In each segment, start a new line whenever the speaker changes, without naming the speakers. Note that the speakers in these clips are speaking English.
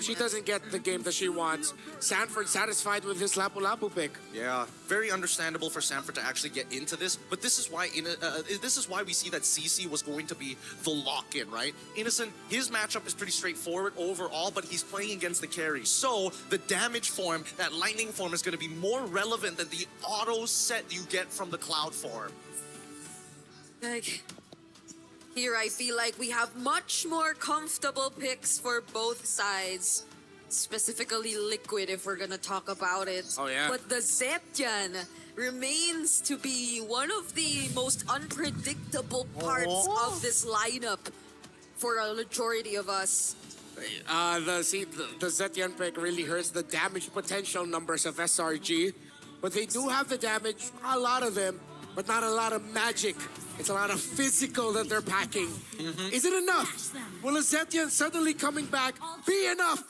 she doesn't get the game that she wants. Sanford satisfied with his Lapu-Lapu pick.
Yeah, very understandable for Sanford to actually get into this, but this is why we see that CC was going to be the lock-in, right? Innocent, his matchup is pretty straightforward overall, but he's playing against the carry. So the damage form, that lightning form, is going to be more relevant than the auto set you get from the cloud form.
Like, here I feel like we have much more comfortable picks for both sides. Specifically Liquid, if we're gonna talk about it.
Oh yeah.
But the Zetian remains to be one of the most unpredictable parts of this lineup for a majority of us.
The Zetian pick really hurts the damage potential numbers of SRG, but they do have the damage, a lot of them, but not a lot of magic. It's a lot of physical that they're packing. Is it enough? Will a Zetian suddenly coming back be enough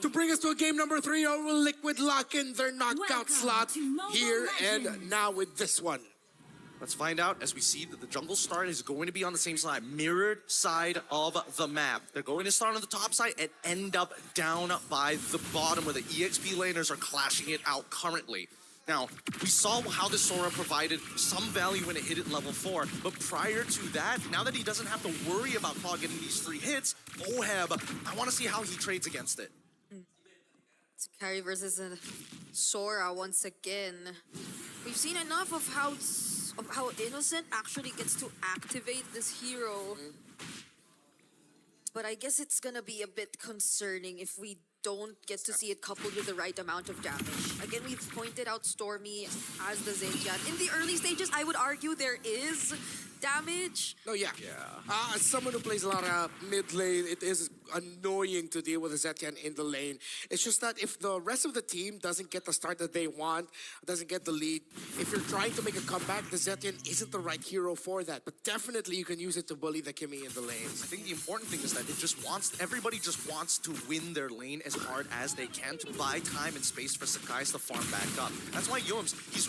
to bring us to a game number 3, or will Liquid lock in their knockout slot here and now with this one?
Let's find out as we see that the jungle start is going to be on the same side, mirrored side of the map. They're going to start on the top side and end up down by the bottom where the EXP laners are clashing it out currently. Now, we saw how the Sora provided some value when it hit at level 4, but prior to that, now that he doesn't have to worry about Claw getting these 3 hits, Oheb, I want to see how he trades against it.
It's carry versus a Sora once again. We've seen enough of how Innocent actually gets to activate this hero. But I guess it's gonna be a bit concerning if we don't get to see it coupled with the right amount of damage. Again, we've pointed out Stormy as the Zetian. In the early stages, I would argue there is damage.
Oh yeah. As someone who plays a lot of mid lane, it is annoying to deal with a Zetian in the lane. It's just that if the rest of the team doesn't get the start that they want, doesn't get the lead, if you're trying to make a comeback, the Zetian isn't the right hero for that. But definitely you can use it to bully the Kimi in the lanes.
I think the important thing is that everybody just wants to win their lane as hard as they can to buy time and space for Sakai's to farm back up. That's why Yums, he's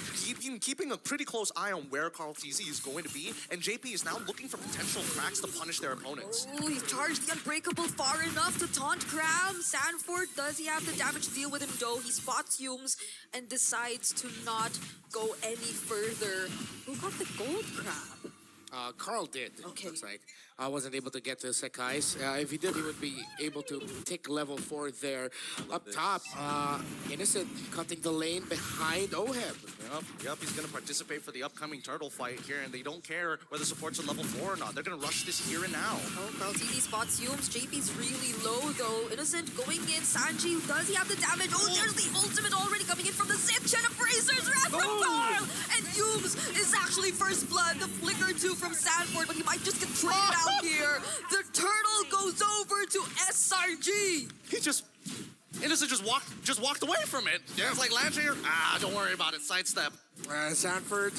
keeping a pretty close eye on where Carl TZ is going to be, and JP is now looking for potential cracks to punish their opponents.
Oh, he charged the Unbreakable far enough to taunt Cram. Sanford, does he have the damage to deal with him though? He spots Yums and decides to not go any further. Who got the gold crab?
Carl did,
Okay.
looks like. I wasn't able to get to Sakai's. If he did, he would be able to tick level 4 there. Up top, Innocent cutting the lane behind Oheb.
Yep, he's going to participate for the upcoming turtle fight here, and they don't care whether support's at level 4 or not. They're going to rush this here and now.
Oh, Carl TZ spots Yums. JP's really low though. Innocent going in. Sanji, does he have the damage? Oh, there's the ultimate already coming in from the Zetian. Abrasers wrath from Carl! And Yums is actually first blood. The flicker too from Sanford, but he might just get traded out here. The turtle goes over to SRG.
Innocent just walked away from it. Yeah. It's like land here. Don't worry about it. Sidestep.
Sanford,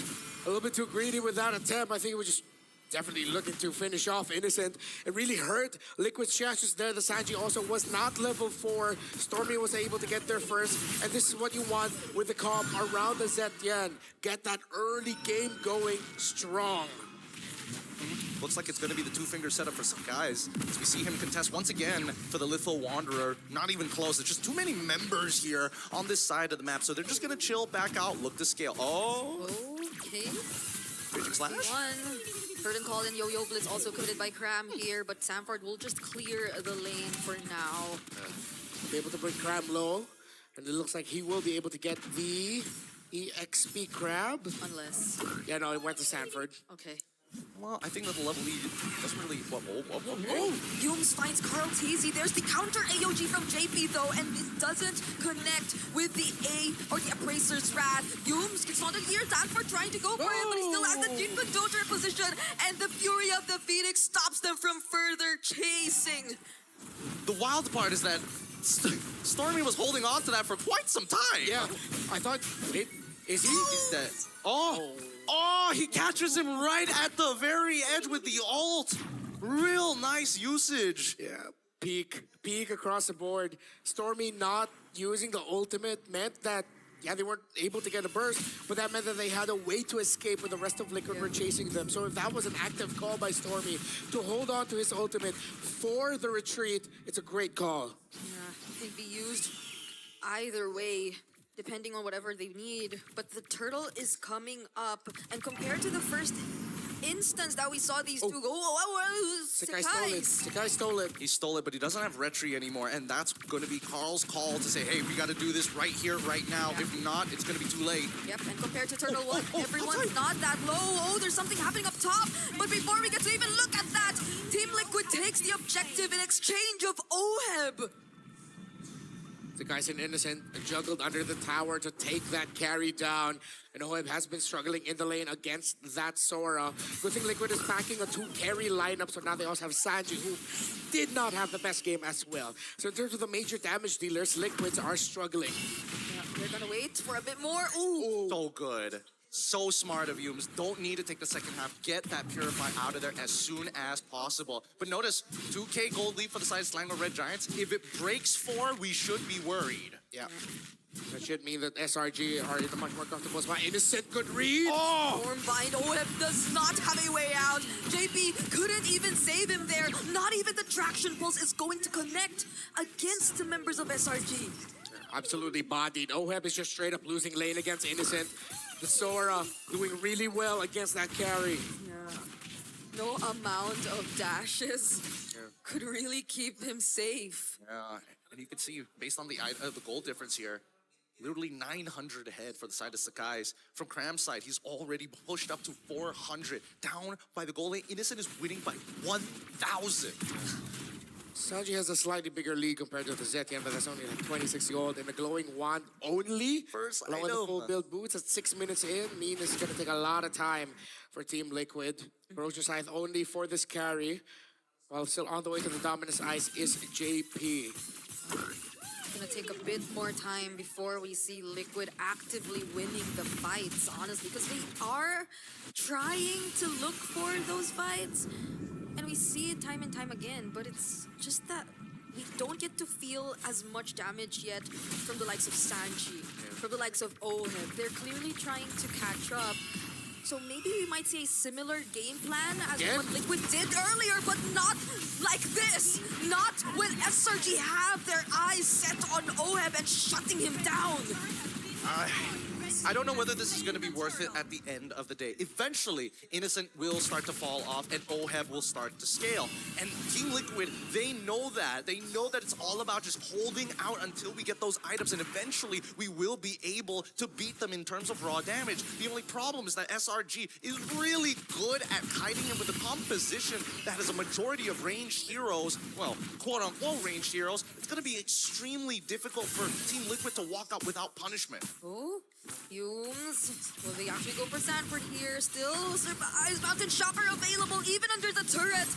a little bit too greedy with that attempt. I think he was just definitely looking to finish off Innocent. It really hurt Liquid's chances there. The Sanji also was not level 4. Stormy was able to get there first. And this is what you want with the comp around the Zetian. Get that early game going strong.
Looks like it's going to be the two-finger setup for some guys. As we see him contest once again for the Litho Wanderer. Not even close. There's just too many members here on this side of the map. So they're just going to chill back out, look to scale. Oh!
Okay.
Raging Slash.
Curtain call and Yo-Yo Blitz also committed by Cram here, but Sanford will just clear the lane for now.
Be able to bring Crab low. And it looks like he will be able to get the EXP Crab.
Unless.
Yeah, no, it went to Sanford.
Okay.
Well, I think that the level lead doesn't really...
Yums finds Carl TZ. There's the counter AOG from JP though, and it doesn't connect with the A or the Abrasers Wrath. Yums gets on here. Sanford trying to go for it, but he still has the Jinko Dojo position, and the Fury of the Phoenix stops them from further chasing.
The wild part is that Stormy was holding on to that for quite some time.
Yeah, I thought... Is he?
He's dead. Oh, he catches him right at the very edge with the ult. Real nice usage.
Yeah, peak across the board. Stormy not using the ultimate meant that, yeah, they weren't able to get a burst, but that meant that they had a way to escape when the rest of Liquid were chasing them. So if that was an active call by Stormy to hold on to his ultimate for the retreat, it's a great call.
Yeah. can be used either way, depending on whatever they need. But the turtle is coming up, and compared to the first instance that we saw these two go,
Sakai stole it. Sakai stole it.
He stole it, but he doesn't have retry anymore, and that's going to be Carl's call to say, hey, we got to do this right here, right now.
Yeah.
If not, it's going to be too late.
Yep, and compared to Turtle 1, everyone's not that low. Oh, there's something happening up top. But before we get to even look at that, Team Liquid takes the objective in exchange of OHEB.
The guys in Innocent juggled under the tower to take that carry down. And OHEB has been struggling in the lane against that Sora. Good thing Liquid is packing a 2-carry lineup, so now they also have Sanji, who did not have the best game as well. So in terms of the major damage dealers, Liquids are struggling.
Yeah, they're gonna wait for a bit more. Ooh.
So good. So smart of Yums. Don't need to take the second half. Get that Purify out of there as soon as possible. But notice, 2K gold lead for the side of Slango Red Giants. If it breaks 4, we should be worried.
Yeah. That should mean that SRG are in a much more comfortable spot. Innocent, good read.
Stormbind, OHEB does not have a way out. JP couldn't even save him there. Not even the traction pulse is going to connect against the members of SRG.
Absolutely bodied. OHEB is just straight up losing lane against Innocent. The Sora doing really well against that carry.
Yeah. No amount of dashes could really keep him safe.
Yeah, and you can see, based on the goal difference here, literally 900 ahead for the side of Sakai's. From Cram's side, he's already pushed up to 400. Down by the goal lane, Innocent is winning by 1,000.
Sanji has a slightly bigger lead compared to the Zetian, but that's only like 26 gold. And the glowing wand only,
First
along with the
item.
full build boots at 6 minutes in, mean it's going to take a lot of time for Team Liquid. Ferocious Scythe only for this carry, while still on the way to the Dominus Ice is JP.
It's gonna take a bit more time before we see Liquid actively winning the fights, honestly, because they are trying to look for those fights. And we see it time and time again, but it's just that we don't get to feel as much damage yet from the likes of Sanji, from the likes of OHEB. They're clearly trying to catch up. So maybe we might see a similar game plan as what Liquid did earlier, but not like this. Not when SRG have their eyes set on OHEB and shutting him down.
I don't know whether this is going to be worth it at the end of the day. Eventually, Innocent will start to fall off and OHEB will start to scale. And Team Liquid, they know that. They know that it's all about just holding out until we get those items, and eventually we will be able to beat them in terms of raw damage. The only problem is that SRG is really good at kiting him with a composition that has a majority of ranged heroes, well, quote-unquote ranged heroes. It's going to be extremely difficult for Team Liquid to walk out without punishment.
Oh, Humes. Will they actually go for Sanford here? Still survives. Mountain Chopper available even under the turret.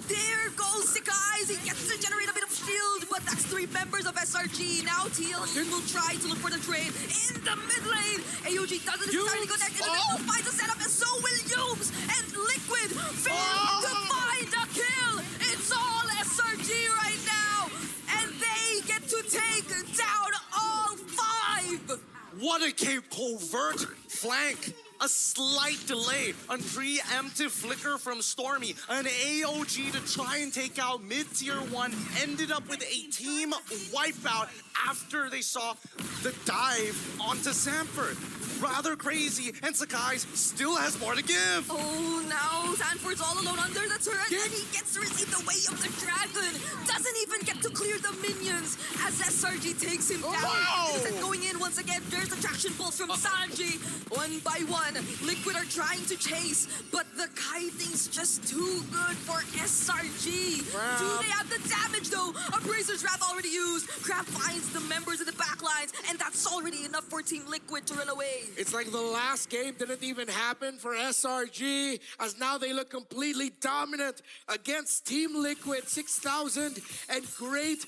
There goes Sakai. He gets to generate a bit of shield, but that's 3 members of SRG. Now TLPH will try to look for the trade in the mid lane. AUG doesn't necessarily connect. Oh, finds a setup, and so will Humes. And Liquid fail to find a kill. It's all SRG right now. And they get to take down all 5.
What a covert flank! A slight delay, a preemptive flicker from Stormy, an AOG to try and take out mid-tier 1, ended up with a team wipeout after they saw the dive onto Sanford. Rather crazy, and Sakai still has more to give.
Oh, now Sanford's all alone under the turret, and he gets to receive the way of the dragon. Doesn't even get to clear the minions as SRG takes him down.
Wow.
Innocent going in once again. There's the traction pulse from Sanji. 1 by 1, Liquid are trying to chase, but the kiting's just too good for SRG. Do they have the damage though? Abraser's Wrath already used. Crab finds the members in the backlines, and that's already enough for Team Liquid to run away.
It's like the last game didn't even happen for SRG, as now they look completely dominant against Team Liquid. 6,000 and great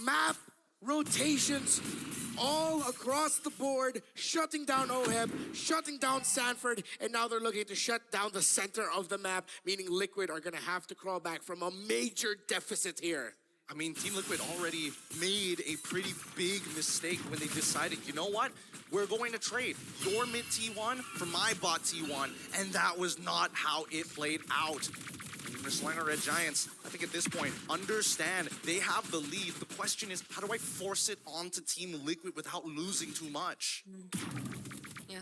map rotations all across the board, shutting down OHEB, shutting down Sanford, and now they're looking to shut down the center of the map, meaning Liquid are going to have to crawl back from a major deficit here.
I mean, Team Liquid already made a pretty big mistake when they decided, you know what? We're going to trade your mid T1 for my bot T1, and that was not how it played out. Salina Red Giants, I think at this point, understand they have the lead. The question is, how do I force it onto Team Liquid without losing too much?
Yeah.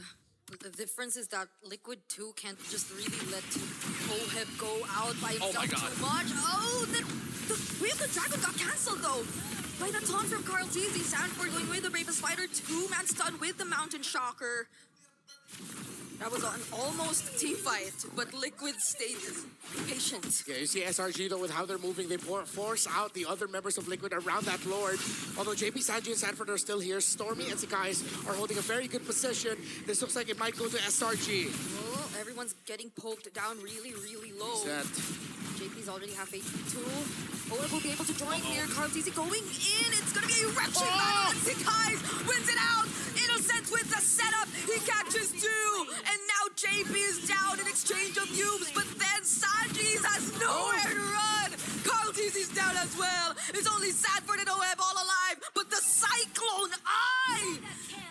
The difference is that Liquid 2 can't just really let Oheb go out by himself
my God.
too much. Oh, the Wave of the Dragon got cancelled though. By the taunt from Carl Teasy, Sanford going away the Brave Spider, 2-man stun with the Mountain Shocker. That was an almost team fight, but Liquid stayed patient.
Yeah, you see SRG though with how they're moving, they force out the other members of Liquid around that Lord. Although JP, Sanji, and Sanford are still here, Stormy and Sakai's are holding a very good position. This looks like it might go to SRG.
Oh, everyone's getting poked down really, really low.
Set.
JP's already half HP too. Oheb will be able to join here. Carl Teasy going in. It's gonna be a wretched battle. And Sakai's wins it out. Innocent with the setup. He catches two. And now JP is down in exchange of Yubes, but then Sanji's has nowhere to run. Carl Teasy's down as well. It's only Sanford and Oheb all alive, but the Cyclone Eye!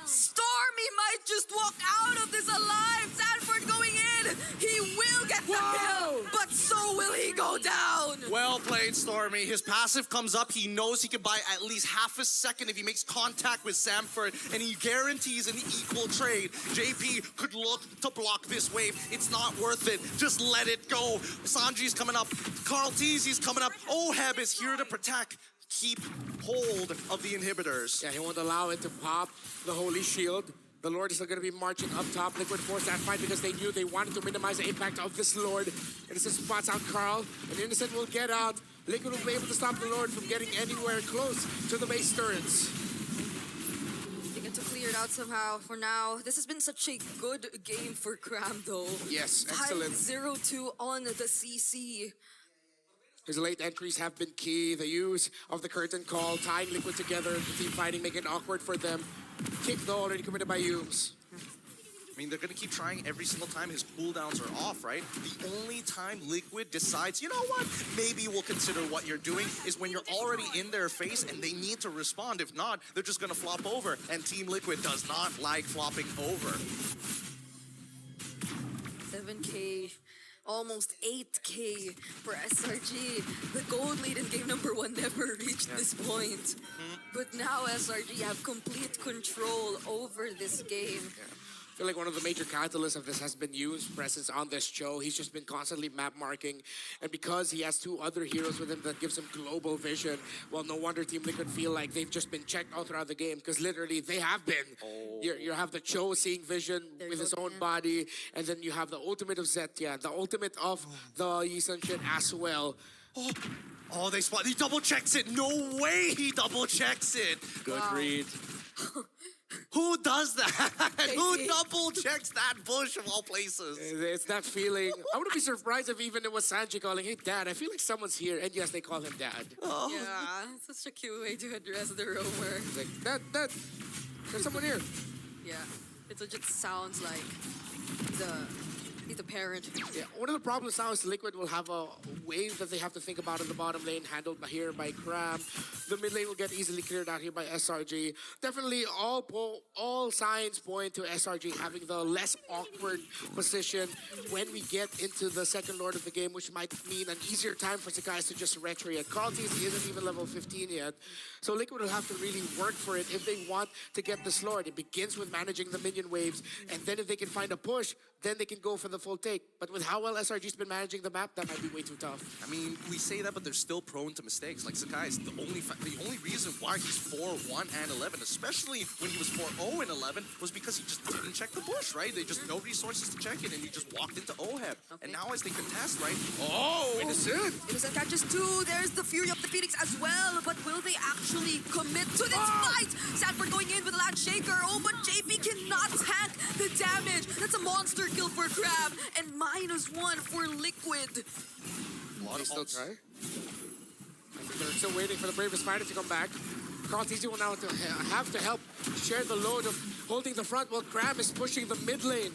Stormy might just walk out of this alive. Sanford going in. He will get the kill, but so will he go down.
Well played, Stormy. His passive comes up. He knows he can buy at least half a second if he makes contact with Sanford, and he guarantees an equal trade. JP could look to block this wave. It's not worth it. Just let it go. Sanji's coming up. Carl Teasy's coming up. Oheb is here to protect. Keep hold of the inhibitors.
Yeah, he won't allow it to pop the Holy Shield. The Lord is still going to be marching up top. Liquid forced that fight because they knew they wanted to minimize the impact of this Lord. Innocent spots out Carl, and Innocent will get out. Liquid will be able to stop the Lord from getting anywhere close to the base turrets.
They get to clear it out somehow for now. This has been such a good game for Cram though.
Yes, excellent.
5-0-2 on the CC.
His late entries have been key. The use of the curtain call, tying Liquid together, the team fighting, making it awkward for them. Kick though already committed by Yubes.
I mean, they're going to keep trying every single time his cooldowns are off, right? The only time Liquid decides, you know what, maybe we'll consider what you're doing is when you're already in their face and they need to respond. If not, they're just going to flop over. And Team Liquid does not like flopping over.
7K, almost 8K for SRG. The gold lead in game number 1 never reached this point. But now SRG have complete control over this game.
I feel like one of the major catalysts of this has been Yu's presence on this show. He's just been constantly map marking, and because he has 2 other heroes with him that gives him global vision, well, no wonder Team Liquid feel like they've just been checked all throughout the game, because literally they have been. You have the Cho seeing vision with his own body, and then you have the ultimate of Zetya, the ultimate of the Yi Sun-Shin as well.
Oh, they spot. He double checks it. No way he double checks it.
Good read.
Who does that? Who double checks that bush of all places?
It's that feeling. I wouldn't be surprised if even it was Sanji calling, "Hey, Dad, I feel like someone's here." And yes, they call him Dad.
Oh.
Yeah, it's such a cute way to address the roamer.
It's like, Dad, there's someone here.
Yeah, it just sounds like he's a parent.
Yeah, one of the problems now is Liquid will have a wave that they have to think about in the bottom lane, handled here by Cram. The mid lane will get easily cleared out here by SRG. Definitely all signs point to SRG having the less awkward position when we get into the second Lord of the game, which might mean an easier time for Sakai to just retro yet. Carl Teasy isn't even level 15 yet. So Liquid will have to really work for it if they want to get this Lord. It begins with managing the minion waves, and then if they can find a push, then they can go for the full take. But with how well SRG's been managing the map, that might be way too tough.
I mean, we say that, but they're still prone to mistakes. Like Sakai is the only reason why he's 4-1 and 11, especially when he was 4-0 and 11, was because he just didn't check the bush, right? They just no resources to check it, and he just walked into Oheb.
Okay.
And now as they contest, right?
Innocent!
Innocent catches 2. There's the Fury of the Phoenix as well. But will they actually commit to this fight? Sanford going in with a Land Shaker. Oh, but JP cannot tank the damage. That's a monster kill for Crab. And -1 for Liquid.
They still try. They're still waiting for the Bravest Fighter to come back. Carl Teasy will now have to help share the load of holding the front while Cram is pushing the mid lane.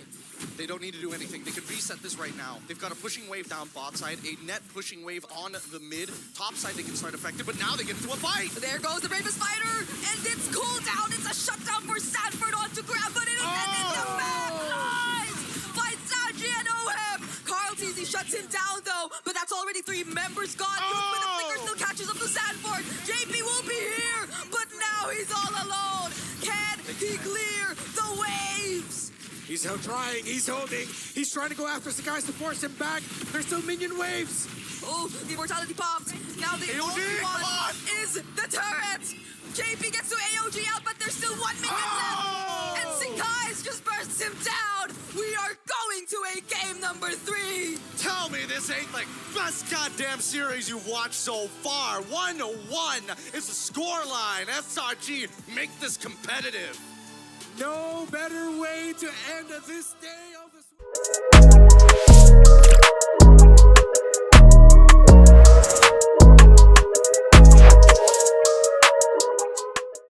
They don't need to do anything. They can reset this right now. They've got a pushing wave down bot side, a net pushing wave on the mid. Top side they can start effective, but now they get into a fight.
There goes the Bravest Fighter, and it's cooldown. It's a shutdown for Sanford onto Crab, but it is in the back lines. Fight Sanji and Oheb. Carl Teasy shuts him down though, but that's already he clear the waves?
He's out trying, he's holding, he's trying to go after the guys to force him back. There's still minion waves.
Oh, the immortality popped. Now the
AOG,
only
come
one
on.
is the turret. JP gets to AOG out, but there's still 1 minute
Oh!
left. And Sikai's just bursts him down. We are going to a game number 3.
Tell me this ain't like best goddamn series you've watched so far. 1-1 is the scoreline. SRG, make this competitive.
No better way to end this day of the...